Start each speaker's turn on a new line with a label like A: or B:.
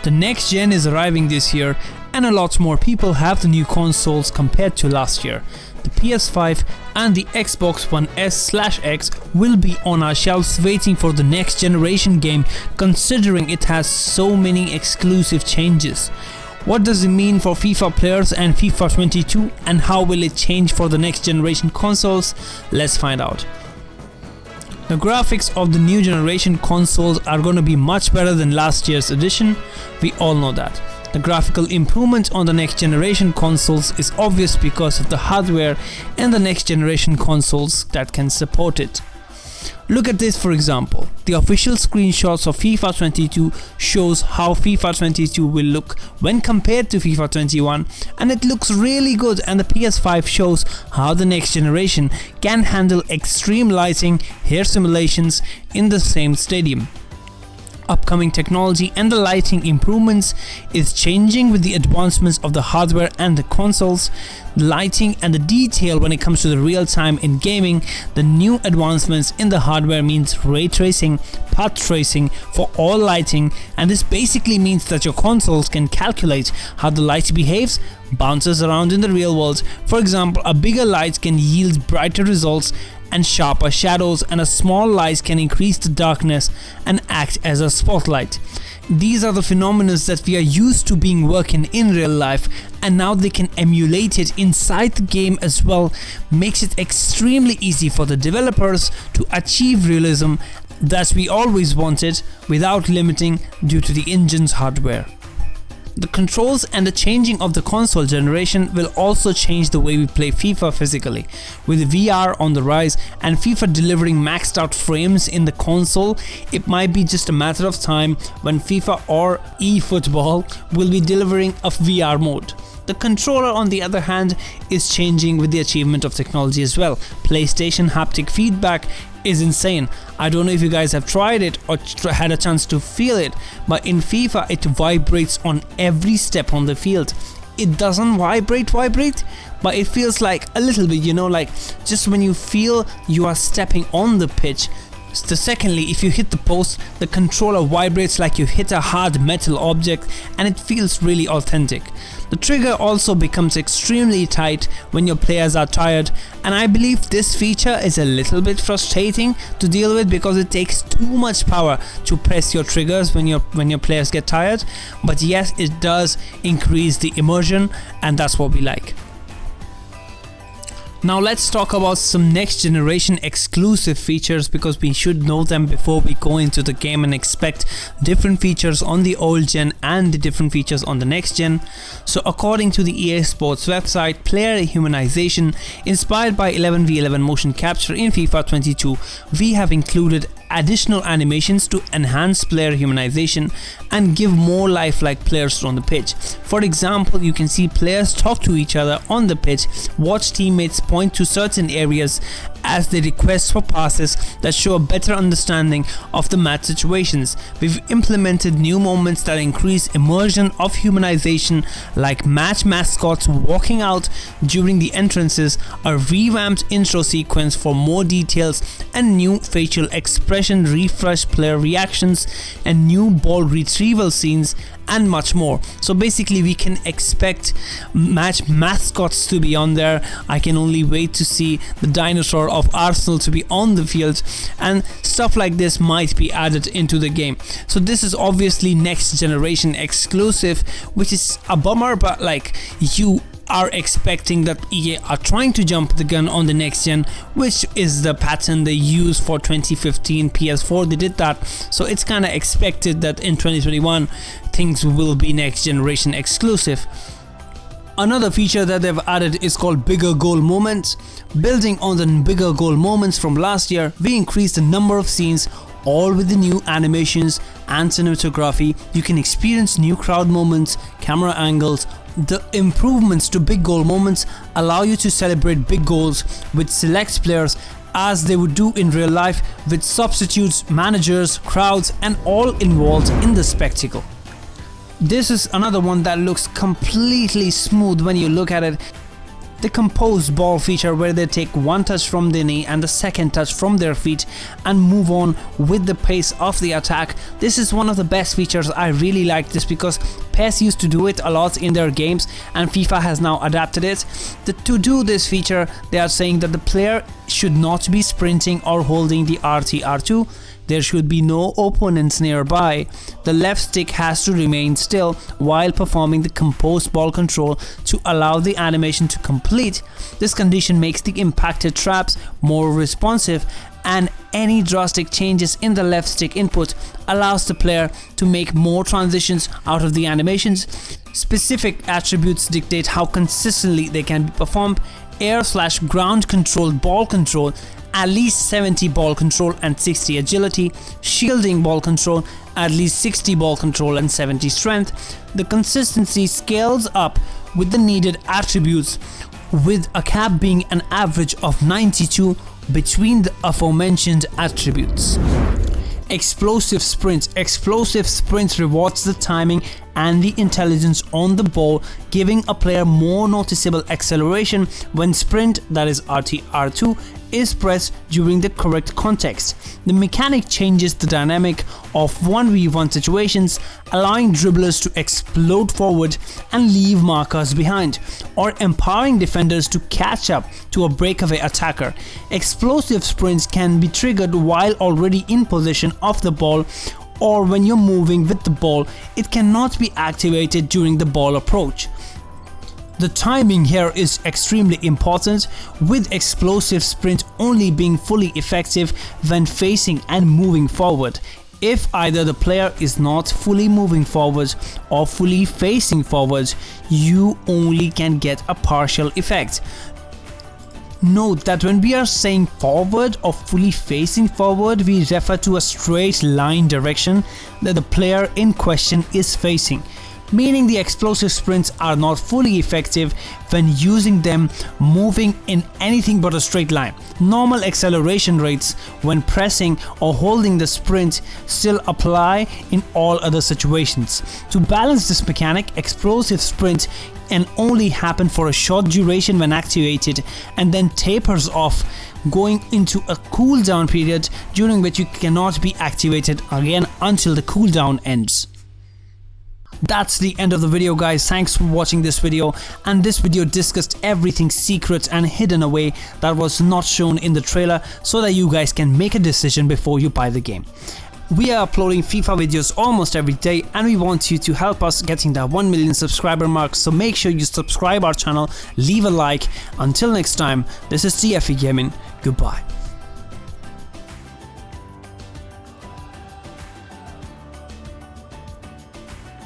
A: The next gen is arriving this year and a lot more people have the new consoles compared to last year. The PS5 and the Xbox One S/X will be on our shelves waiting for the next generation game, considering it has so many exclusive changes. What does it mean for FIFA players and FIFA 22, and how will it change for the next generation consoles? Let's find out. The graphics of the new generation consoles are going to be much better than last year's edition, we all know that. The graphical improvement on the next generation consoles is obvious because of the hardware and the next generation consoles that can support it. Look at this for example. The official screenshots of FIFA 22 shows how FIFA 22 will look when compared to FIFA 21, and it looks really good, and the PS5 shows how the next generation can handle extreme lighting, hair simulations in the same stadium. Upcoming technology and the lighting improvements is changing with the advancements of the hardware and the consoles. The lighting and the detail when it comes to the real time in gaming. The new advancements in the hardware means ray tracing, path tracing for all lighting, and this basically means that your consoles can calculate how the light behaves, bounces around in the real world. For example, a bigger light can yield brighter results and sharper shadows, and a small light can increase the darkness and act as a spotlight. These are the phenomena that we are used to being working in real life, and now they can emulate it inside the game as well. Makes it extremely easy for the developers to achieve realism that we always wanted without limiting due to the engine's hardware. The controls and the changing of the console generation will also change the way we play FIFA physically. With VR on the rise and FIFA delivering maxed out frames in the console, it might be just a matter of time when FIFA or eFootball will be delivering a VR mode. The controller on the other hand is changing with the achievement of technology as well. PlayStation haptic feedback is insane. I don't know if you guys have tried it or had a chance to feel it, but in FIFA it vibrates on every step on the field. It doesn't vibrate, but it feels like a little bit, like just when you feel you are stepping on the pitch. Secondly, if you hit the post, the controller vibrates like you hit a hard metal object, and it feels really authentic. The trigger also becomes extremely tight when your players are tired, and I believe this feature is a little bit frustrating to deal with because it takes too much power to press your triggers when your players get tired. But yes, it does increase the immersion, and that's what we like. Now let's talk about some next generation exclusive features, because we should know them before we go into the game and expect different features on the old gen and the different features on the next gen. So according to the EA Sports website, player humanization inspired by 11v11 motion capture in FIFA 22, we have included additional animations to enhance player humanization and give more lifelike players on the pitch. For example, you can see players talk to each other on the pitch, watch teammates point to certain areas as they request for passes that show a better understanding of the match situations. We've implemented new moments that increase immersion of humanization, like match mascots walking out during the entrances, a revamped intro sequence for more details, and new facial expression, refresh player reactions, and new ball retrieval scenes, and much more. So basically we can expect match mascots to be on there. I can only wait to see the dinosaur of Arsenal to be on the field, and stuff like this might be added into the game. So this is obviously next generation exclusive, which is a bummer, but like you are expecting that EA are trying to jump the gun on the next gen, which is the pattern they used for 2015 PS4. They did that, so it's kind of expected that in 2021 things will be next generation exclusive. Another feature that they've added is called bigger goal moments. Building on the bigger goal moments from last year, we increased the number of scenes, all with the new animations and cinematography. You can experience new crowd moments, camera angles. The improvements to big goal moments allow you to celebrate big goals with select players as they would do in real life, with substitutes, managers, crowds, and all involved in the spectacle. This is another one that looks completely smooth when you look at it. the composed ball feature, where they take one touch from the knee and the second touch from their feet and move on with the pace of the attack. This is one of the best features. I really like this because PES used to do it a lot in their games and FIFA has now adapted it. To do this feature, they are saying that the player should not be sprinting or holding the RT/R2. There should be no opponents nearby. The left stick has to remain still while performing the composed ball control to allow the animation to complete. This condition makes the impacted traps more responsive, and any drastic changes in the left stick input allows the player to make more transitions out of the animations. Specific attributes dictate how consistently they can be performed. Air/ground controlled ball control, at least 70 ball control and 60 agility. Shielding ball control, at least 60 ball control and 70 strength. The consistency scales up with the needed attributes, with a cap being an average of 92 between the aforementioned attributes. Explosive sprint. Explosive sprint rewards the timing and the intelligence on the ball, giving a player more noticeable acceleration when sprint, that is RT/R2, is pressed during the correct context. The mechanic changes the dynamic of 1v1 situations, allowing dribblers to explode forward and leave markers behind, or empowering defenders to catch up to a breakaway attacker. Explosive sprints can be triggered while already in possession of the ball, or when you're moving with the ball. It cannot be activated during the ball approach. The timing here is extremely important, with explosive sprint only being fully effective when facing and moving forward. If either the player is not fully moving forward or fully facing forward, you only can get a partial effect. Note that when we are saying forward or fully facing forward, we refer to a straight line direction that the player in question is facing, meaning the explosive sprints are not fully effective when using them moving in anything but a straight line. Normal acceleration rates when pressing or holding the sprint still apply in all other situations. To balance this mechanic, explosive sprint can only happen for a short duration when activated, and then tapers off, going into a cooldown period during which you cannot be activated again until the cooldown ends. That's the end of the video, guys. Thanks for watching this video, and this video discussed everything secret and hidden away that was not shown in the trailer, so that you guys can make a decision before you buy the game. We are uploading FIFA videos almost every day, and we want you to help us getting that 1 million subscriber mark, so make sure you subscribe our channel, leave a like. Until next time, this is TFE Gaming. Goodbye.